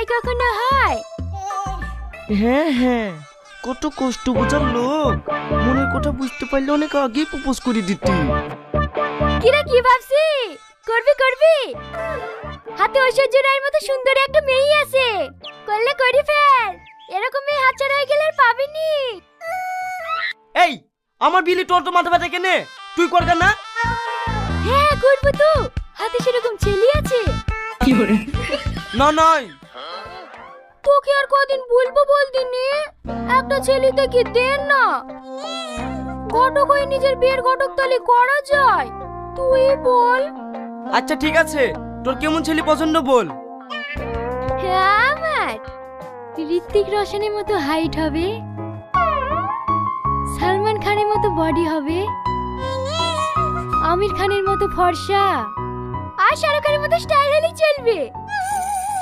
বিয়ে কখনো হয়? হ্যাঁ হ্যাঁ, কত কষ্ট বোঝার লোক, মনের কথা বুঝতে পারলে অনেক আগেই প্রপোজ করে দিতি। কিরা কি ভাবছি? করবি করবি? হাতে ঐশ্বর্য রায়ের মতো সুন্দর একটা মেয়ে আছে, করলে করি ফেল। এরকম মেয়ে হাতছাড়া হয়ে গেলে আর পাবিনি। এই, আমার বিলি তোর তো মাথা ব্যথা কেনে? তুই করগা না? হ্যাঁ করবো তো, হাতে সেরকম ছেলে আছে। না নয়, তোকে আর কদিন বলবো বলদিনি, একটা ছেলে দেখি দেন না। ঘটক হয়ে নিজের বিয়ের ঘটক তালি করা যায়, তুই বল। আচ্ছা ঠিক আছে, তোর কেমন ছেলে পছন্দ বল। হ্যাঁ, আমার ঋত্বিক রোশনের মতো হাইট হবে, সালমান খানের মতো বডি হবে, আমির খানের মতো ফর্সা, আর শাহরুখ খানের মতো স্টাইল হলেই চলবে।